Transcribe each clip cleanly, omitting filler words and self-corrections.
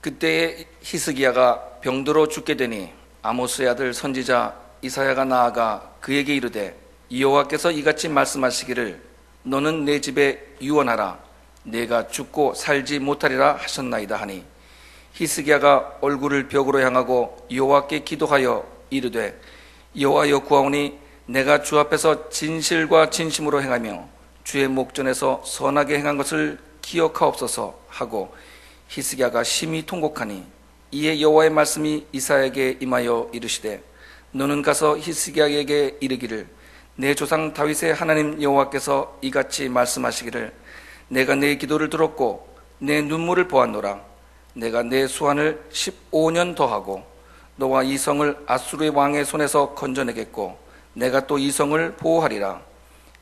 그때에 히스기야가 병들어 죽게 되니 아모스의 아들 선지자 이사야가 나아가 그에게 이르되 여호와께서 이같이 말씀하시기를 너는 내 집에 유언하라 내가 죽고 살지 못하리라 하셨나이다 하니 히스기야가 얼굴을 벽으로 향하고 여호와께 기도하여 이르되 여호와여 구하오니 내가 주 앞에서 진실과 진심으로 행하며 주의 목전에서 선하게 행한 것을 기억하옵소서 하고 히스기야가 심히 통곡하니 이에 여호와의 말씀이 이사야에게 임하여 이르시되 너는 가서 히스기야에게 이르기를 내 조상 다윗의 하나님 여호와께서 이같이 말씀하시기를 내가 내 기도를 들었고 내 눈물을 보았노라 내가 내 수완을 15년 더하고 너와 이 성을 아수르의 왕의 손에서 건져내겠고 내가 또 이 성을 보호하리라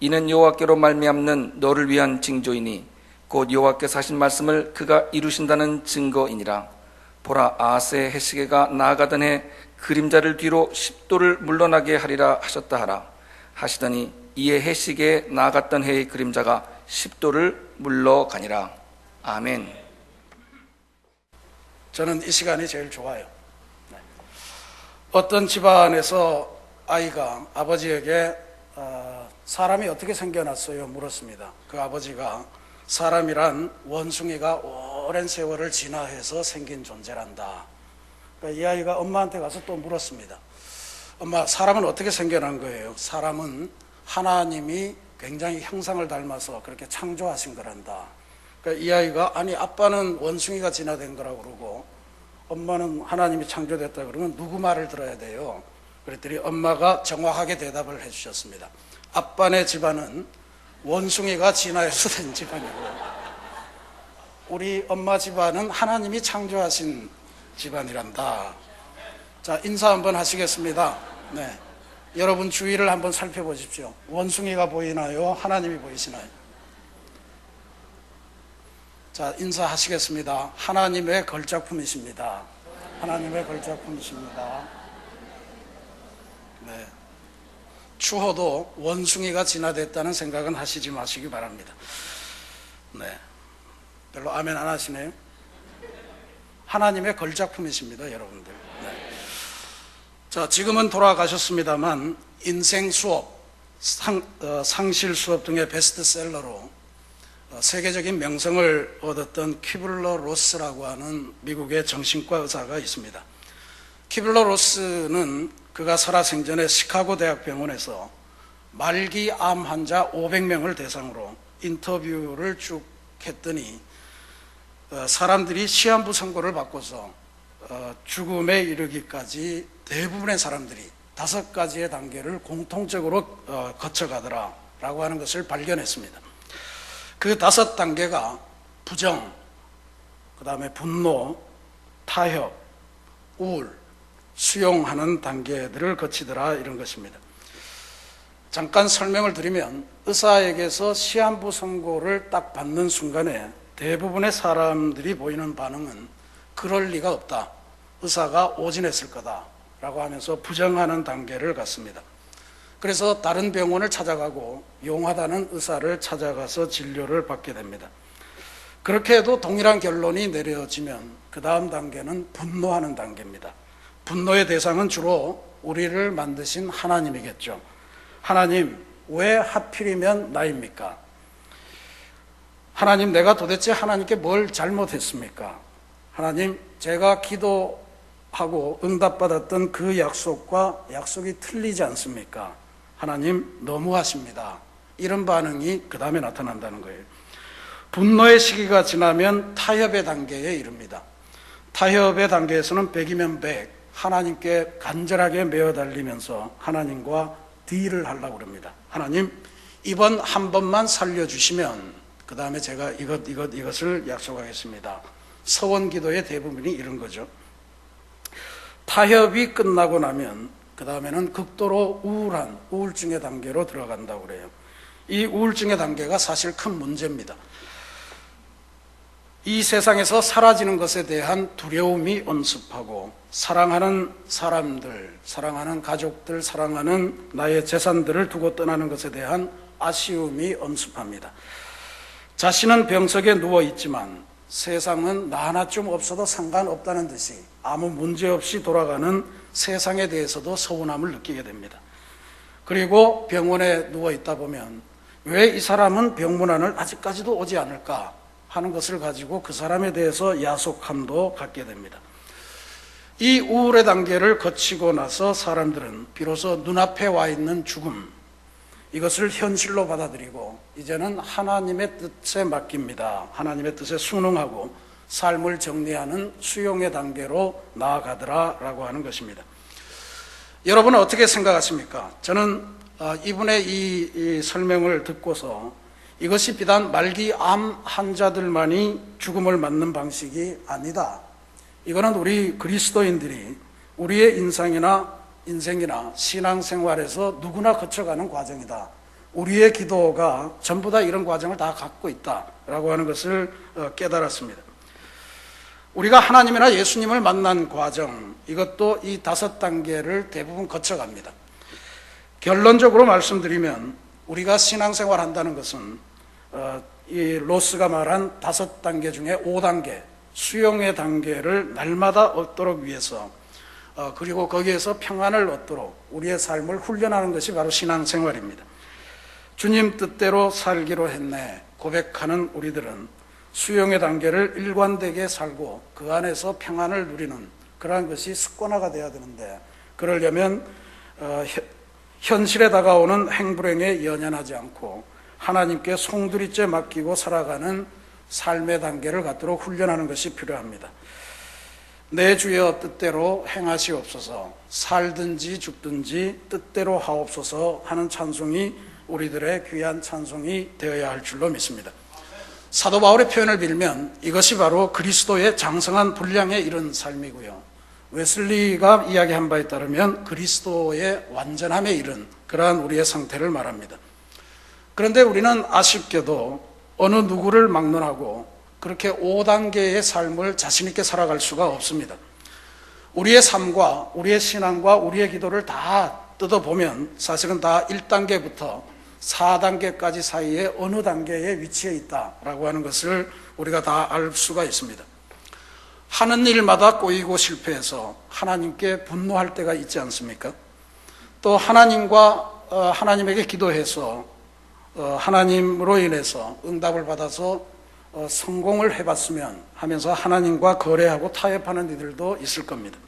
이는 여호와께로 말미암는 너를 위한 징조이니 곧 여호와께서 하신 말씀을 그가 이루신다는 증거이니라 보라 아하스의 해시계가 나아가던 해 그림자를 뒤로 10도를 물러나게 하리라 하셨다 하라 하시더니 이에 해시계에 나아갔던 해의 그림자가 10도를 물러가니라. 아멘. 저는 이 시간이 제일 좋아요. 어떤 집안에서 아이가 아버지에게 사람이 어떻게 생겨났어요? 물었습니다. 그 아버지가 사람이란 원숭이가 오랜 세월을 진화해서 생긴 존재란다. 그러니까 이 아이가 엄마한테 가서 또 물었습니다. 엄마, 사람은 어떻게 생겨난 거예요? 사람은 하나님이 굉장히 형상을 닮아서 그렇게 창조하신 거란다. 그러니까 이 아이가 아니 아빠는 원숭이가 진화된 거라고 그러고 엄마는 하나님이 창조됐다 그러면 누구 말을 들어야 돼요? 그랬더니 엄마가 정확하게 대답을 해주셨습니다. 아빠네 집안은 원숭이가 진화해서 된 집안이고 우리 엄마 집안은 하나님이 창조하신 집안이란다. 자, 인사 한번 하시겠습니다. 네, 여러분 주위를 한번 살펴보십시오. 원숭이가 보이나요? 하나님이 보이시나요? 자, 인사하시겠습니다. 하나님의 걸작품이십니다. 하나님의 걸작품이십니다. 네. 추호도 원숭이가 진화됐다는 생각은 하시지 마시기 바랍니다. 네. 별로 아멘 안 하시네요? 하나님의 걸작품이십니다, 여러분들. 네. 자, 지금은 돌아가셨습니다만 인생 수업, 상실 수업 등의 베스트셀러로 세계적인 명성을 얻었던 키블러 로스라고 하는 미국의 정신과 의사가 있습니다. 키블러 로스는 그가 살아생전에 시카고 대학병원에서 말기 암 환자 500명을 대상으로 인터뷰를 쭉 했더니 사람들이 시한부 선고를 받고서 죽음에 이르기까지 대부분의 사람들이 5가지의 단계를 공통적으로 거쳐가더라라고 하는 것을 발견했습니다. 그 5단계가 부정, 그 다음에 분노, 타협, 우울, 수용하는 단계들을 거치더라 이런 것입니다. 잠깐 설명을 드리면 의사에게서 시한부 선고를 딱 받는 순간에 대부분의 사람들이 보이는 반응은 그럴 리가 없다. 의사가 오진했을 거다 라고 하면서 부정하는 단계를 갖습니다. 그래서 다른 병원을 찾아가고 용하다는 의사를 찾아가서 진료를 받게 됩니다. 그렇게 해도 동일한 결론이 내려지면 그 다음 단계는 분노하는 단계입니다. 분노의 대상은 주로 우리를 만드신 하나님이겠죠. 하나님, 왜 하필이면 나입니까? 하나님, 내가 도대체 하나님께 뭘 잘못했습니까? 하나님, 제가 기도하고 응답받았던 그 약속이 틀리지 않습니까? 하나님, 너무하십니다. 이런 반응이 그 다음에 나타난다는 거예요. 분노의 시기가 지나면 타협의 단계에 이릅니다. 타협의 단계에서는 100이면 100, 하나님께 간절하게 메어 달리면서 하나님과 딜을 하려고 합니다. 하나님, 이번 한 번만 살려주시면 그 다음에 제가 이것을 약속하겠습니다. 서원 기도의 대부분이 이런 거죠. 타협이 끝나고 나면 그 다음에는 극도로 우울한 우울증의 단계로 들어간다고 그래요. 이 우울증의 단계가 사실 큰 문제입니다. 이 세상에서 사라지는 것에 대한 두려움이 엄습하고 사랑하는 사람들, 사랑하는 가족들, 사랑하는 나의 재산들을 두고 떠나는 것에 대한 아쉬움이 엄습합니다. 자신은 병석에 누워있지만 세상은 나 하나쯤 없어도 상관없다는 듯이 아무 문제 없이 돌아가는 세상에 대해서도 서운함을 느끼게 됩니다. 그리고 병원에 누워 있다 보면 왜 이 사람은 병문안을 아직까지도 오지 않을까 하는 것을 가지고 그 사람에 대해서 야속함도 갖게 됩니다. 이 우울의 단계를 거치고 나서 사람들은 비로소 눈앞에 와 있는 죽음, 이것을 현실로 받아들이고 이제는 하나님의 뜻에 맡깁니다. 하나님의 뜻에 순응하고 삶을 정리하는 수용의 단계로 나아가더라라고 하는 것입니다. 여러분은 어떻게 생각하십니까? 저는 이분의 이 설명을 듣고서 이것이 비단 말기 암 환자들만이 죽음을 맞는 방식이 아니다. 이거는 우리 그리스도인들이 우리의 인생이나 신앙생활에서 누구나 거쳐가는 과정이다. 우리의 기도가 전부 다 이런 과정을 다 갖고 있다라고 하는 것을 깨달았습니다. 우리가 하나님이나 예수님을 만난 과정, 이것도 이 5단계를 대부분 거쳐갑니다. 결론적으로 말씀드리면 우리가 신앙생활 한다는 것은 이 로스가 말한 5단계 중에 5단계, 수용의 단계를 날마다 얻도록 위해서 그리고 거기에서 평안을 얻도록 우리의 삶을 훈련하는 것이 바로 신앙생활입니다. 주님 뜻대로 살기로 했네 고백하는 우리들은 수용의 단계를 일관되게 살고 그 안에서 평안을 누리는 그러한 것이 습관화가 되어야 되는데, 그러려면 현실에 다가오는 행불행에 연연하지 않고 하나님께 송두리째 맡기고 살아가는 삶의 단계를 갖도록 훈련하는 것이 필요합니다. 내 주여 뜻대로 행하시옵소서, 살든지 죽든지 뜻대로 하옵소서 하는 찬송이 우리들의 귀한 찬송이 되어야 할 줄로 믿습니다. 사도 바울의 표현을 빌면 이것이 바로 그리스도의 장성한 분량에 이른 삶이고요, 웨슬리가 이야기한 바에 따르면 그리스도의 완전함에 이른 그러한 우리의 상태를 말합니다. 그런데 우리는 아쉽게도 어느 누구를 막론하고 그렇게 5단계의 삶을 자신 있게 살아갈 수가 없습니다. 우리의 삶과 우리의 신앙과 우리의 기도를 다 뜯어보면 사실은 다 1단계부터 4단계까지 사이에 어느 단계에 위치해 있다라고 하는 것을 우리가 다 알 수가 있습니다. 하는 일마다 꼬이고 실패해서 하나님께 분노할 때가 있지 않습니까? 또 하나님에게 기도해서 하나님으로 인해서 응답을 받아서 성공을 해봤으면 하면서 하나님과 거래하고 타협하는 이들도 있을 겁니다.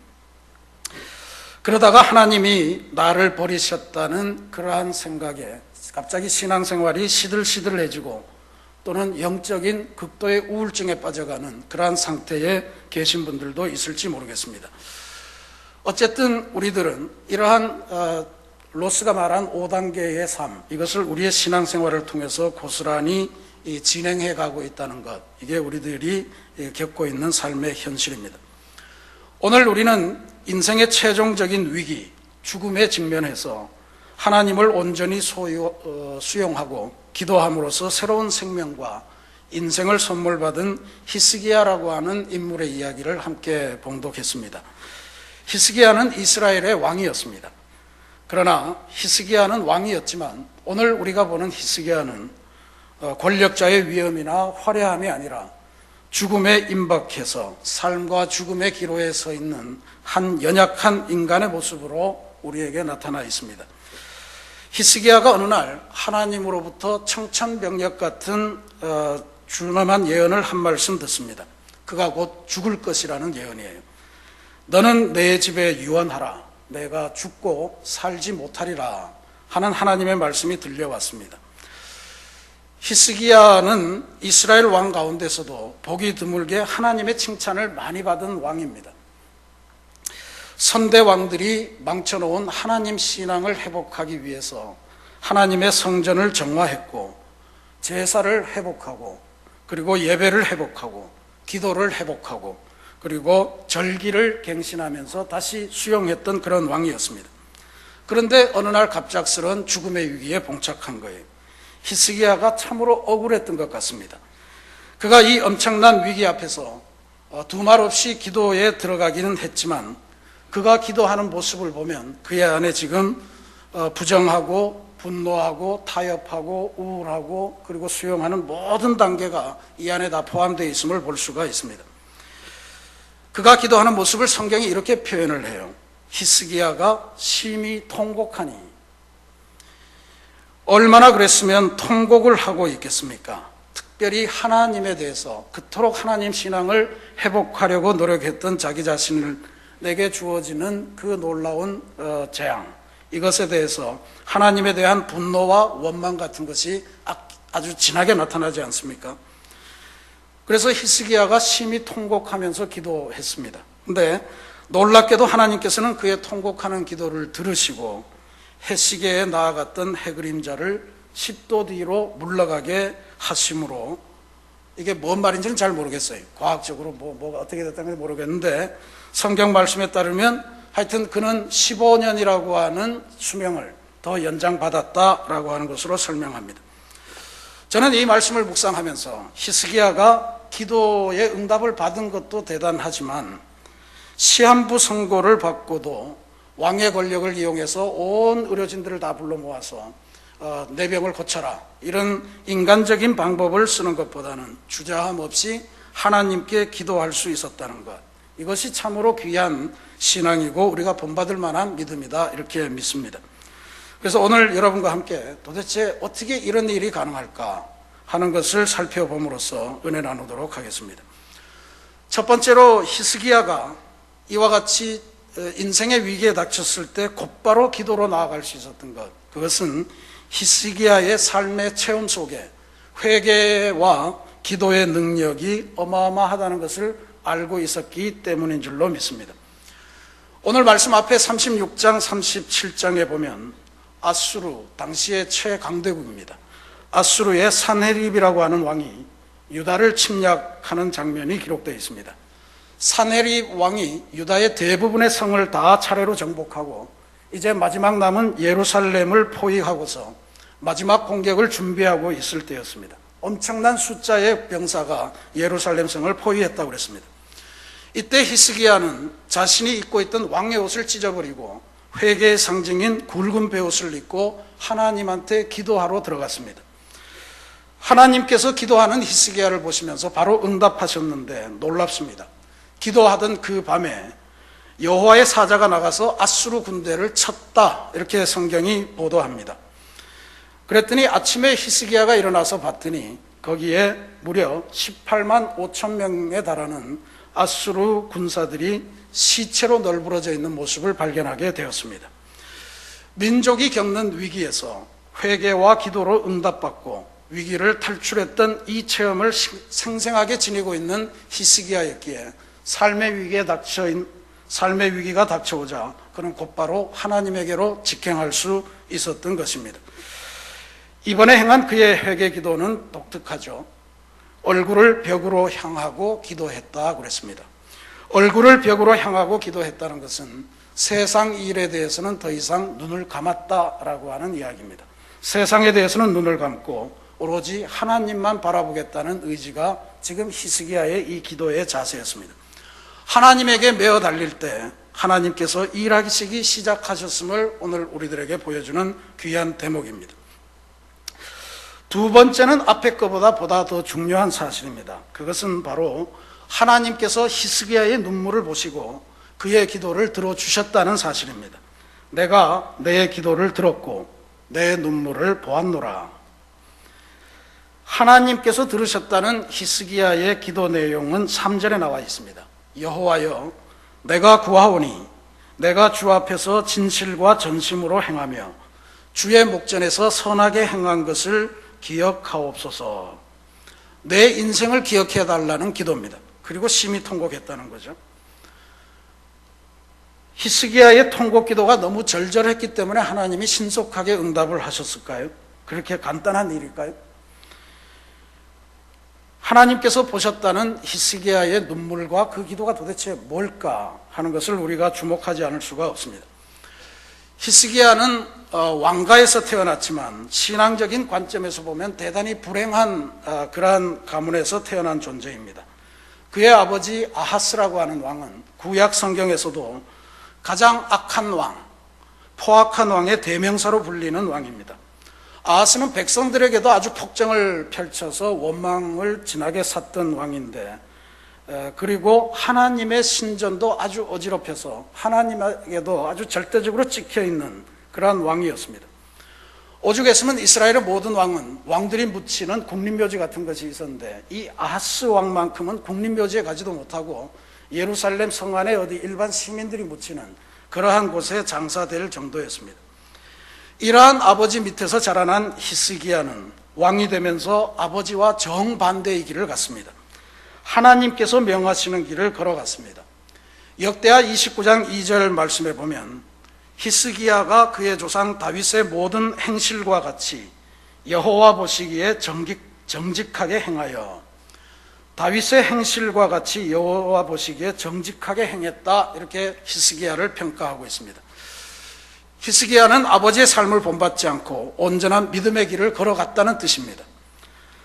그러다가 하나님이 나를 버리셨다는 그러한 생각에 갑자기 신앙생활이 시들시들해지고 또는 영적인 극도의 우울증에 빠져가는 그러한 상태에 계신 분들도 있을지 모르겠습니다. 어쨌든 우리들은 이러한 로스가 말한 5단계의 삶, 이것을 우리의 신앙생활을 통해서 고스란히 진행해 가고 있다는 것, 이게 우리들이 겪고 있는 삶의 현실입니다. 오늘 우리는 인생의 최종적인 위기, 죽음에 직면해서 하나님을 온전히 수용하고 기도함으로써 새로운 생명과 인생을 선물 받은 히스기야라고 하는 인물의 이야기를 함께 봉독했습니다. 히스기야는 이스라엘의 왕이었습니다. 그러나 히스기야는 왕이었지만 오늘 우리가 보는 히스기야는 권력자의 위엄이나 화려함이 아니라 죽음에 임박해서 삶과 죽음의 기로에 서 있는 한 연약한 인간의 모습으로 우리에게 나타나 있습니다. 히스기야가 어느 날 하나님으로부터 청천벽력 같은 준엄한 예언을 한 말씀 듣습니다. 그가 곧 죽을 것이라는 예언이에요. 너는 내 집에 유언하라, 내가 죽고 살지 못하리라 하는 하나님의 말씀이 들려왔습니다. 히스기야는 이스라엘 왕 가운데서도 보기 드물게 하나님의 칭찬을 많이 받은 왕입니다. 선대 왕들이 망쳐놓은 하나님 신앙을 회복하기 위해서 하나님의 성전을 정화했고 제사를 회복하고 그리고 예배를 회복하고 기도를 회복하고 그리고 절기를 갱신하면서 다시 수용했던 그런 왕이었습니다. 그런데 어느 날 갑작스러운 죽음의 위기에 봉착한 거예요. 히스기야가 참으로 억울했던 것 같습니다. 그가 이 엄청난 위기 앞에서 두말 없이 기도에 들어가기는 했지만 그가 기도하는 모습을 보면 그의 안에 지금 부정하고 분노하고 타협하고 우울하고 그리고 수용하는 모든 단계가 이 안에 다 포함되어 있음을 볼 수가 있습니다. 그가 기도하는 모습을 성경이 이렇게 표현을 해요. 히스기야가 심히 통곡하니. 얼마나 그랬으면 통곡을 하고 있겠습니까? 특별히 하나님에 대해서 그토록 하나님 신앙을 회복하려고 노력했던 자기 자신에게 주어지는 그 놀라운 재앙, 이것에 대해서 하나님에 대한 분노와 원망 같은 것이 아주 진하게 나타나지 않습니까? 그래서 히스기야가 심히 통곡하면서 기도했습니다. 그런데 놀랍게도 하나님께서는 그의 통곡하는 기도를 들으시고 해시계에 나아갔던 해그림자를 10도 뒤로 물러가게 하심으로, 이게 뭔 말인지는 잘 모르겠어요. 과학적으로 뭐가 어떻게 됐다는 건 모르겠는데 성경 말씀에 따르면 하여튼 그는 15년이라고 하는 수명을 더 연장받았다라고 하는 것으로 설명합니다. 저는 이 말씀을 묵상하면서 히스기야가 기도의 응답을 받은 것도 대단하지만 시한부 선고를 받고도 왕의 권력을 이용해서 온 의료진들을 다 불러 모아서 내 병을 고쳐라, 이런 인간적인 방법을 쓰는 것보다는 주저함 없이 하나님께 기도할 수 있었다는 것, 이것이 참으로 귀한 신앙이고 우리가 본받을 만한 믿음이다, 이렇게 믿습니다. 그래서 오늘 여러분과 함께 도대체 어떻게 이런 일이 가능할까 하는 것을 살펴봄으로써 은혜 나누도록 하겠습니다. 첫 번째로 히스기야가 이와 같이 인생의 위기에 닥쳤을 때 곧바로 기도로 나아갈 수 있었던 것, 그것은 히스기야의 삶의 체험 속에 회개와 기도의 능력이 어마어마하다는 것을 알고 있었기 때문인 줄로 믿습니다. 오늘 말씀 앞에 36장 37장에 보면 아수르, 당시의 최강대국입니다. 아수르의 산헤립이라고 하는 왕이 유다를 침략하는 장면이 기록되어 있습니다. 산헤립 왕이 유다의 대부분의 성을 다 차례로 정복하고 이제 마지막 남은 예루살렘을 포위하고서 마지막 공격을 준비하고 있을 때였습니다. 엄청난 숫자의 병사가 예루살렘 성을 포위했다고 그랬습니다. 이때 히스기야는 자신이 입고 있던 왕의 옷을 찢어버리고 회개의 상징인 굵은 베옷을 입고 하나님한테 기도하러 들어갔습니다. 하나님께서 기도하는 히스기야를 보시면서 바로 응답하셨는데 놀랍습니다. 기도하던 그 밤에 여호와의 사자가 나가서 아수르 군대를 쳤다, 이렇게 성경이 보도합니다. 그랬더니 아침에 히스기야가 일어나서 봤더니 거기에 무려 18만 5천 명에 달하는 아수르 군사들이 시체로 널브러져 있는 모습을 발견하게 되었습니다. 민족이 겪는 위기에서 회개와 기도로 응답받고 위기를 탈출했던 이 체험을 생생하게 지니고 있는 히스기야였기에 삶의 위기가 닥쳐오자 그는 곧바로 하나님에게로 직행할 수 있었던 것입니다. 이번에 행한 그의 회개 기도는 독특하죠. 얼굴을 벽으로 향하고 기도했다 그랬습니다. 얼굴을 벽으로 향하고 기도했다는 것은 세상 일에 대해서는 더 이상 눈을 감았다라고 하는 이야기입니다. 세상에 대해서는 눈을 감고 오로지 하나님만 바라보겠다는 의지가 지금 히스기야의 이 기도의 자세였습니다. 하나님에게 매어 달릴 때 하나님께서 일하시기 시작하셨음을 오늘 우리들에게 보여주는 귀한 대목입니다. 두 번째는 앞에 것보다 보다 더 중요한 사실입니다. 그것은 바로 하나님께서 히스기야의 눈물을 보시고 그의 기도를 들어주셨다는 사실입니다. 내가 내 기도를 들었고 내 눈물을 보았노라. 하나님께서 들으셨다는 히스기야의 기도 내용은 3절에 나와 있습니다. 여호와여, 내가 구하오니 내가 주 앞에서 진실과 전심으로 행하며 주의 목전에서 선하게 행한 것을 기억하옵소서. 내 인생을 기억해 달라는 기도입니다. 그리고 심히 통곡했다는 거죠. 히스기야의 통곡 기도가 너무 절절했기 때문에 하나님이 신속하게 응답을 하셨을까요? 그렇게 간단한 일일까요? 하나님께서 보셨다는 히스기야의 눈물과 그 기도가 도대체 뭘까 하는 것을 우리가 주목하지 않을 수가 없습니다. 히스기야는 왕가에서 태어났지만 신앙적인 관점에서 보면 대단히 불행한 그러한 가문에서 태어난 존재입니다. 그의 아버지 아하스라고 하는 왕은 구약 성경에서도 가장 악한 왕, 포악한 왕의 대명사로 불리는 왕입니다. 아하스는 백성들에게도 아주 폭정을 펼쳐서 원망을 진하게 샀던 왕인데, 그리고 하나님의 신전도 아주 어지럽혀서 하나님에게도 아주 절대적으로 찍혀있는 그러한 왕이었습니다. 오죽했으면 이스라엘의 모든 왕은 왕들이 묻히는 국립묘지 같은 것이 있었는데, 이 아하스 왕만큼은 국립묘지에 가지도 못하고 예루살렘 성 안에 어디 일반 시민들이 묻히는 그러한 곳에 장사될 정도였습니다. 이러한 아버지 밑에서 자라난 히스기야는 왕이 되면서 아버지와 정반대의 길을 갔습니다. 하나님께서 명하시는 길을 걸어갔습니다. 역대하 29장 2절 말씀에 보면 히스기야가 그의 조상 다윗의 모든 행실과 같이 여호와 보시기에 정직하게 행하여, 다윗의 행실과 같이 여호와 보시기에 정직하게 행했다, 이렇게 히스기야를 평가하고 있습니다. 히스기야는 아버지의 삶을 본받지 않고 온전한 믿음의 길을 걸어갔다는 뜻입니다.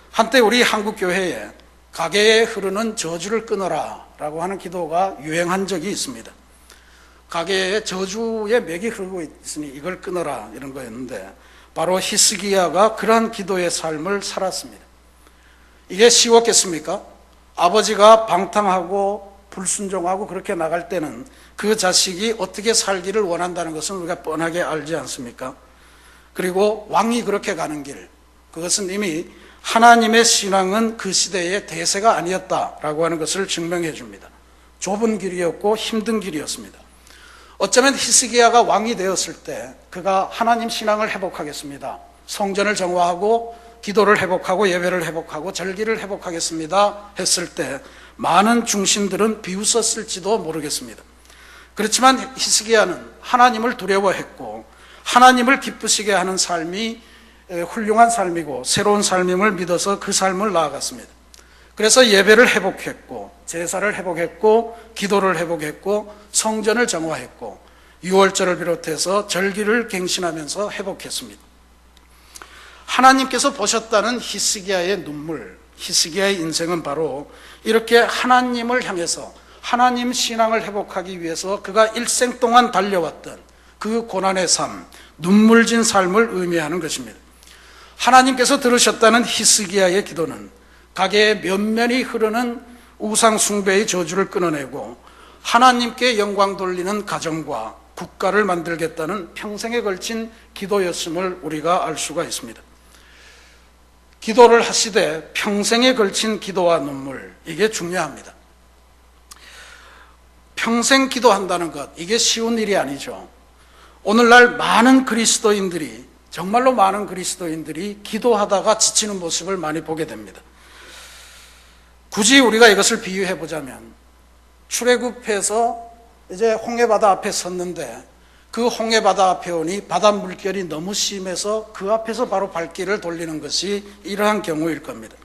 한때 우리 한국교회에 가게에 흐르는 저주를 끊어라 라고 하는 기도가 유행한 적이 있습니다. 가게에 저주의 맥이 흐르고 있으니 이걸 끊어라, 이런 거였는데, 바로 히스기야가 그러한 기도의 삶을 살았습니다. 이게 쉬웠겠습니까? 아버지가 방탕하고 불순종하고 그렇게 나갈 때는 그 자식이 어떻게 살기를 원한다는 것은 우리가 뻔하게 알지 않습니까? 그리고 왕이 그렇게 가는 길, 그것은 이미 하나님의 신앙은 그 시대의 대세가 아니었다라고 하는 것을 증명해 줍니다. 좁은 길이었고 힘든 길이었습니다. 어쩌면 히스기야가 왕이 되었을 때 그가 하나님 신앙을 회복하겠습니다, 성전을 정화하고 기도를 회복하고 예배를 회복하고 절기를 회복하겠습니다 했을 때 많은 중신들은 비웃었을지도 모르겠습니다. 그렇지만 히스기야는 하나님을 두려워했고 하나님을 기쁘시게 하는 삶이 훌륭한 삶이고 새로운 삶임을 믿어서 그 삶을 나아갔습니다. 그래서 예배를 회복했고 제사를 회복했고 기도를 회복했고 성전을 정화했고 유월절을 비롯해서 절기를 갱신하면서 회복했습니다. 하나님께서 보셨다는 히스기야의 눈물, 히스기야의 인생은 바로 이렇게 하나님을 향해서 하나님 신앙을 회복하기 위해서 그가 일생 동안 달려왔던 그 고난의 삶, 눈물진 삶을 의미하는 것입니다. 하나님께서 들으셨다는 히스기야의 기도는 가게에 면면이 흐르는 우상 숭배의 저주를 끊어내고 하나님께 영광 돌리는 가정과 국가를 만들겠다는 평생에 걸친 기도였음을 우리가 알 수가 있습니다. 기도를 하시되 평생에 걸친 기도와 눈물, 이게 중요합니다. 평생 기도한다는 것, 이게 쉬운 일이 아니죠. 오늘날 많은 그리스도인들이, 정말로 많은 그리스도인들이 기도하다가 지치는 모습을 많이 보게 됩니다. 굳이 우리가 이것을 비유해 보자면 출애굽해서 이제 홍해바다 앞에 섰는데 그 홍해바다 앞에 오니 바다 물결이 너무 심해서 그 앞에서 바로 발길을 돌리는 것이 이러한 경우일 겁니다.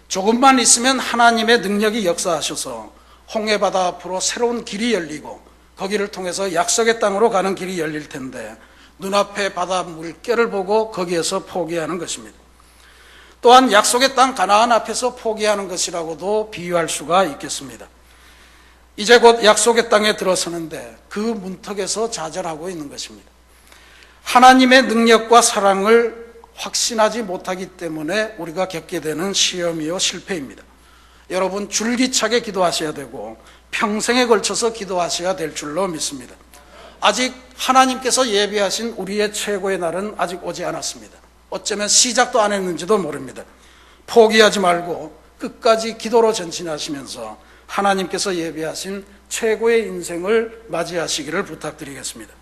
조금만 있으면 하나님의 능력이 역사하셔서 홍해바다 앞으로 새로운 길이 열리고 거기를 통해서 약속의 땅으로 가는 길이 열릴 텐데 눈앞에 바다 물결을 보고 거기에서 포기하는 것입니다. 또한 약속의 땅 가나안 앞에서 포기하는 것이라고도 비유할 수가 있겠습니다. 이제 곧 약속의 땅에 들어서는데 그 문턱에서 좌절하고 있는 것입니다. 하나님의 능력과 사랑을 확신하지 못하기 때문에 우리가 겪게 되는 시험이요 실패입니다. 여러분, 줄기차게 기도하셔야 되고 평생에 걸쳐서 기도하셔야 될 줄로 믿습니다. 아직 하나님께서 예비하신 우리의 최고의 날은 아직 오지 않았습니다. 어쩌면 시작도 안 했는지도 모릅니다. 포기하지 말고 끝까지 기도로 전진하시면서 하나님께서 예비하신 최고의 인생을 맞이하시기를 부탁드리겠습니다.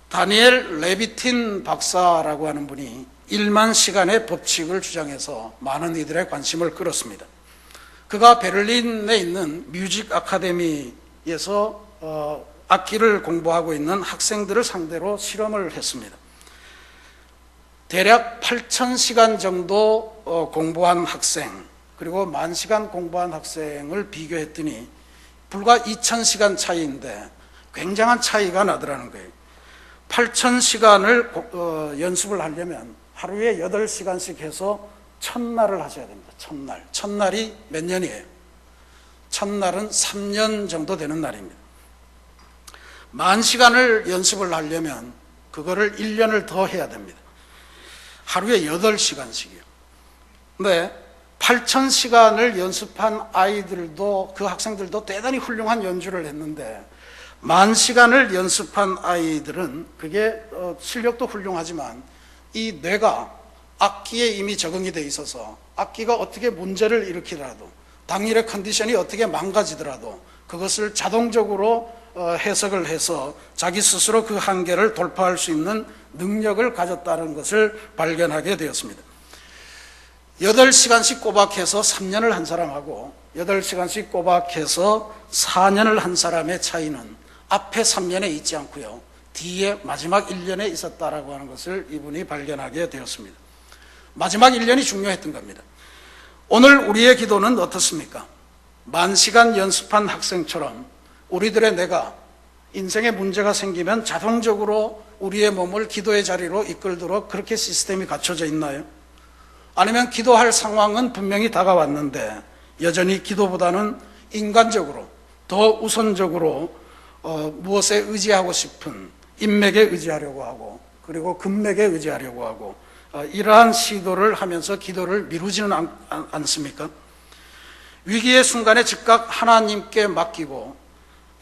다니엘 레비틴 박사라고 하는 분이 1만 시간의 법칙을 주장해서 많은 이들의 관심을 끌었습니다. 그가 베를린에 있는 뮤직 아카데미에서 악기를 공부하고 있는 학생들을 상대로 실험을 했습니다. 대략 8,000시간 정도 공부한 학생, 그리고 10,000시간 공부한 학생을 비교했더니 불과 2,000시간 차이인데 굉장한 차이가 나더라는 거예요. 8,000시간을 연습을 하려면 하루에 8시간씩 해서 1000날을 하셔야 됩니다. 1000날. 1000날이 몇 년이에요? 1000날은 3년 정도 되는 날입니다. 10,000시간을 연습을 하려면 그거를 1년을 더 해야 됩니다. 하루에 8시간씩이요. 근데 8,000시간을 연습한 아이들도, 그 학생들도 대단히 훌륭한 연주를 했는데, 10,000시간을 연습한 아이들은 그게 실력도 훌륭하지만 이 뇌가 악기에 이미 적응이 돼 있어서 악기가 어떻게 문제를 일으키더라도, 당일의 컨디션이 어떻게 망가지더라도 그것을 자동적으로 해석을 해서 자기 스스로 그 한계를 돌파할 수 있는 능력을 가졌다는 것을 발견하게 되었습니다. 8시간씩 꼬박해서 3년을 한 사람하고 8시간씩 꼬박해서 4년을 한 사람의 차이는 앞에 3년에 있지 않고요, 뒤에 마지막 1년에 있었다라고 하는 것을 이분이 발견하게 되었습니다. 마지막 1년이 중요했던 겁니다. 오늘 우리의 기도는 어떻습니까? 10,000시간 연습한 학생처럼 우리들의 뇌가 인생에 문제가 생기면 자동적으로 우리의 몸을 기도의 자리로 이끌도록 그렇게 시스템이 갖춰져 있나요? 아니면 기도할 상황은 분명히 다가왔는데 여전히 기도보다는 인간적으로 더 우선적으로 무엇에 의지하고 싶은, 인맥에 의지하려고 하고 그리고 금맥에 의지하려고 하고 이러한 시도를 하면서 기도를 미루지는 않습니까? 위기의 순간에 즉각 하나님께 맡기고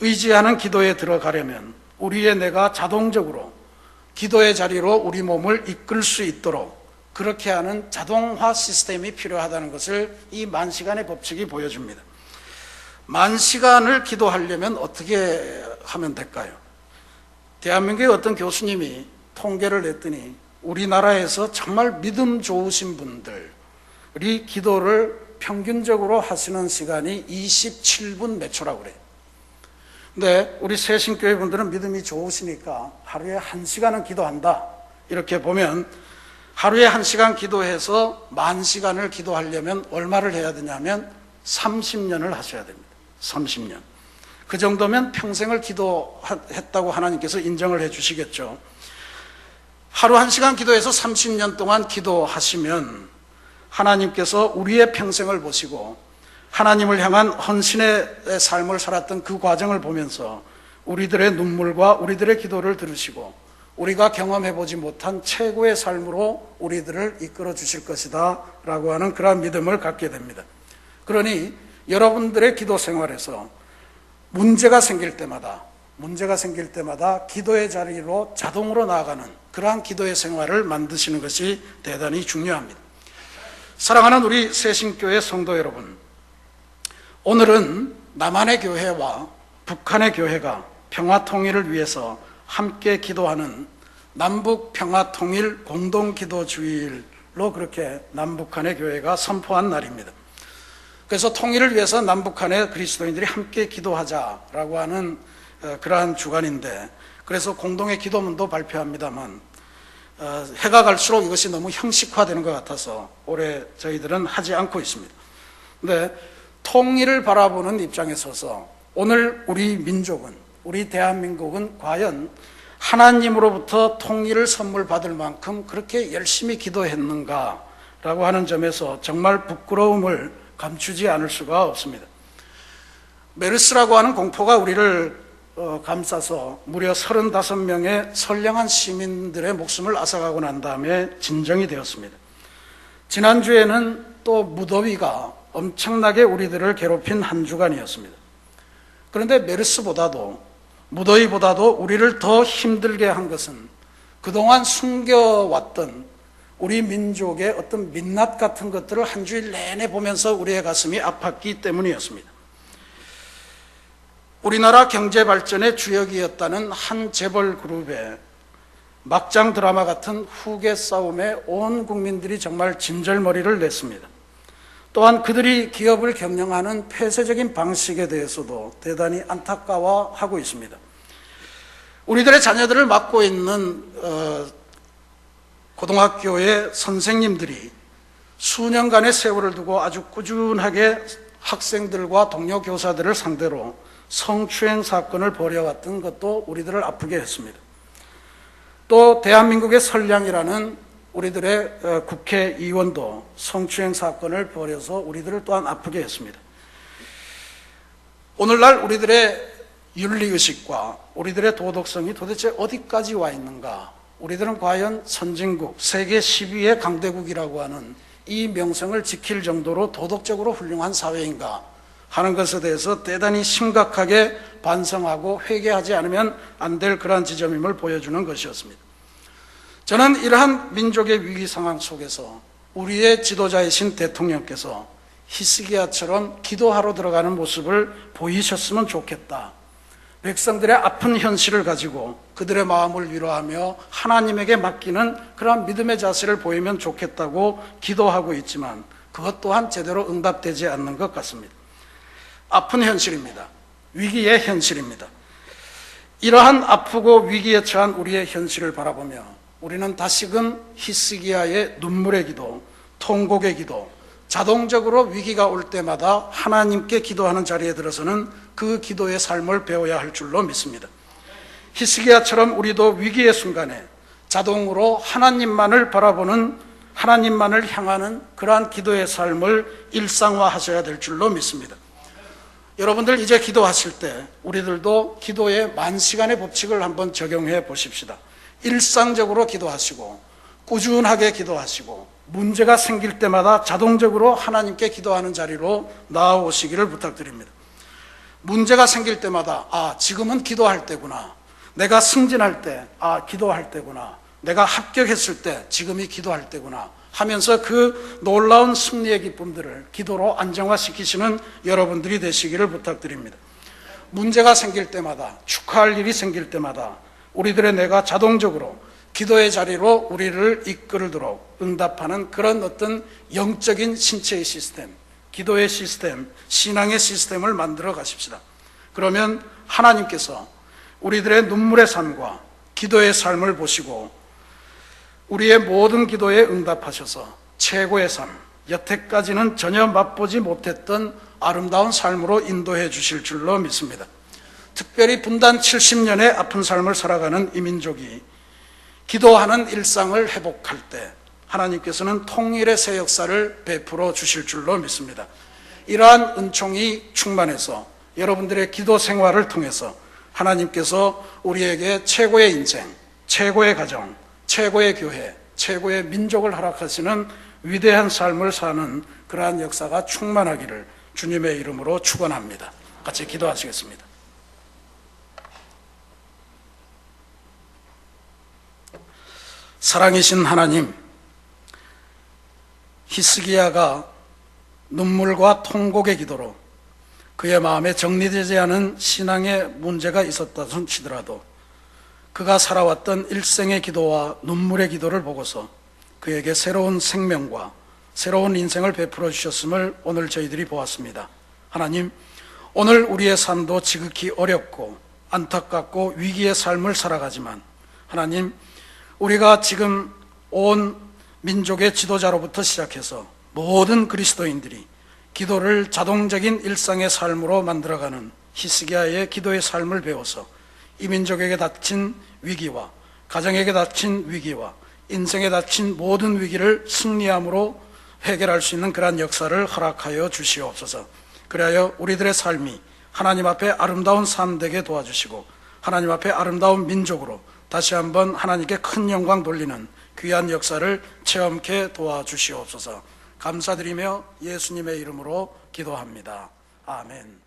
의지하는 기도에 들어가려면 우리의 뇌가 자동적으로 기도의 자리로 우리 몸을 이끌 수 있도록 그렇게 하는 자동화 시스템이 필요하다는 것을 이 10,000시간의 법칙이 보여줍니다. 10,000시간을 기도하려면 어떻게 하면 될까요? 대한민국의 어떤 교수님이 통계를 냈더니 우리나라에서 정말 믿음 좋으신 분들이 기도를 평균적으로 하시는 시간이 27분 몇 초라고 그래요. 근데 우리 새신교회 분들은 믿음이 좋으시니까 하루에 1시간은 기도한다, 이렇게 보면 하루에 1시간 기도해서 10,000시간을 기도하려면 얼마를 해야 되냐면 30년을 하셔야 됩니다. 30년. 그 정도면 평생을 기도했다고 하나님께서 인정을 해 주시겠죠. 하루 1시간 기도해서 30년 동안 기도하시면 하나님께서 우리의 평생을 보시고 하나님을 향한 헌신의 삶을 살았던 그 과정을 보면서 우리들의 눈물과 우리들의 기도를 들으시고 우리가 경험해보지 못한 최고의 삶으로 우리들을 이끌어 주실 것이다 라고 하는 그러한 믿음을 갖게 됩니다. 그러니 여러분들의 기도 생활에서 문제가 생길 때마다 기도의 자리로 자동으로 나아가는 그러한 기도의 생활을 만드시는 것이 대단히 중요합니다. 사랑하는 우리 새신교회 성도 여러분, 오늘은 남한의 교회와 북한의 교회가 평화 통일을 위해서 함께 기도하는 남북 평화 통일 공동 기도 주일로 그렇게 남북한의 교회가 선포한 날입니다. 그래서 통일을 위해서 남북한의 그리스도인들이 함께 기도하자라고 하는 그러한 주간인데, 그래서 공동의 기도문도 발표합니다만 해가 갈수록 이것이 너무 형식화되는 것 같아서 올해 저희들은 하지 않고 있습니다. 그런데 통일을 바라보는 입장에 서서 오늘 우리 민족은, 우리 대한민국은 과연 하나님으로부터 통일을 선물 받을 만큼 그렇게 열심히 기도했는가라고 하는 점에서 정말 부끄러움을 감추지 않을 수가 없습니다. 메르스라고 하는 공포가 우리를 감싸서 무려 35명의 선량한 시민들의 목숨을 앗아가고 난 다음에 진정이 되었습니다. 지난주에는 또 무더위가 엄청나게 우리들을 괴롭힌 한 주간이었습니다. 그런데 메르스보다도, 무더위보다도 우리를 더 힘들게 한 것은 그동안 숨겨왔던 우리 민족의 어떤 민낯 같은 것들을 한 주일 내내 보면서 우리의 가슴이 아팠기 때문이었습니다. 우리나라 경제 발전의 주역이었다는 한 재벌 그룹의 막장 드라마 같은 후계 싸움에 온 국민들이 정말 진절머리를 냈습니다. 또한 그들이 기업을 경영하는 폐쇄적인 방식에 대해서도 대단히 안타까워하고 있습니다. 우리들의 자녀들을 맡고 있는 고등학교의 선생님들이 수년간의 세월을 두고 아주 꾸준하게 학생들과 동료 교사들을 상대로 성추행 사건을 벌여왔던 것도 우리들을 아프게 했습니다. 또 대한민국의 선량이라는 우리들의 국회의원도 성추행 사건을 벌여서 우리들을 또한 아프게 했습니다. 오늘날 우리들의 윤리의식과 우리들의 도덕성이 도대체 어디까지 와 있는가 우리들은 과연 선진국, 세계 10위의 강대국이라고 하는 이 명성을 지킬 정도로 도덕적으로 훌륭한 사회인가 하는 것에 대해서 대단히 심각하게 반성하고 회개하지 않으면 안 될 그러한 지점임을 보여주는 것이었습니다. 저는 이러한 민족의 위기 상황 속에서 우리의 지도자이신 대통령께서 히스기야처럼 기도하러 들어가는 모습을 보이셨으면 좋겠다. 백성들의 아픈 현실을 가지고 그들의 마음을 위로하며 하나님에게 맡기는 그러한 믿음의 자세를 보이면 좋겠다고 기도하고 있지만 그것 또한 제대로 응답되지 않는 것 같습니다. 아픈 현실입니다. 위기의 현실입니다. 이러한 아프고 위기에 처한 우리의 현실을 바라보며 우리는 다시금 히스기야의 눈물의 기도, 통곡의 기도, 자동적으로 위기가 올 때마다 하나님께 기도하는 자리에 들어서는 그 기도의 삶을 배워야 할 줄로 믿습니다. 히스기야처럼 우리도 위기의 순간에 자동으로 하나님만을 바라보는, 하나님만을 향하는 그러한 기도의 삶을 일상화하셔야 될 줄로 믿습니다. 여러분들 이제 기도하실 때 우리들도 기도의 만시간의 법칙을 한번 적용해 보십시다. 일상적으로 기도하시고 꾸준하게 기도하시고 문제가 생길 때마다 자동적으로 하나님께 기도하는 자리로 나아오시기를 부탁드립니다. 문제가 생길 때마다 지금은 기도할 때구나, 내가 승진할 때 기도할 때구나, 내가 합격했을 때 지금이 기도할 때구나 하면서 그 놀라운 승리의 기쁨들을 기도로 안정화시키시는 여러분들이 되시기를 부탁드립니다. 문제가 생길 때마다, 축하할 일이 생길 때마다 우리들의 뇌가 자동적으로 기도의 자리로 우리를 이끌도록 응답하는 그런 어떤 영적인 신체의 시스템, 기도의 시스템, 신앙의 시스템을 만들어 가십시다. 그러면 하나님께서 우리들의 눈물의 삶과 기도의 삶을 보시고 우리의 모든 기도에 응답하셔서 최고의 삶, 여태까지는 전혀 맛보지 못했던 아름다운 삶으로 인도해 주실 줄로 믿습니다. 특별히 분단 70년의 아픈 삶을 살아가는 이 민족이 기도하는 일상을 회복할 때 하나님께서는 통일의 새 역사를 베풀어 주실 줄로 믿습니다. 이러한 은총이 충만해서 여러분들의 기도 생활을 통해서 하나님께서 우리에게 최고의 인생, 최고의 가정, 최고의 교회, 최고의 민족을 허락하시는 위대한 삶을 사는 그러한 역사가 충만하기를 주님의 이름으로 축원합니다. 같이 기도하시겠습니다. 사랑이신 하나님, 히스기야가 눈물과 통곡의 기도로 그의 마음에 정리되지 않은 신앙의 문제가 있었다 치더라도 그가 살아왔던 일생의 기도와 눈물의 기도를 보고서 그에게 새로운 생명과 새로운 인생을 베풀어 주셨음을 오늘 저희들이 보았습니다. 하나님, 오늘 우리의 삶도 지극히 어렵고 안타깝고 위기의 삶을 살아가지만 하나님, 우리가 지금 온 민족의 지도자로부터 시작해서 모든 그리스도인들이 기도를 자동적인 일상의 삶으로 만들어가는 히스기야의 기도의 삶을 배워서 이 민족에게 닥친 위기와 가정에게 닥친 위기와 인생에 닥친 모든 위기를 승리함으로 해결할 수 있는 그러한 역사를 허락하여 주시옵소서. 그리하여 우리들의 삶이 하나님 앞에 아름다운 삶 되게 도와주시고 하나님 앞에 아름다운 민족으로 다시 한번 하나님께 큰 영광 돌리는 귀한 역사를 체험케 도와주시옵소서. 감사드리며 예수님의 이름으로 기도합니다. 아멘.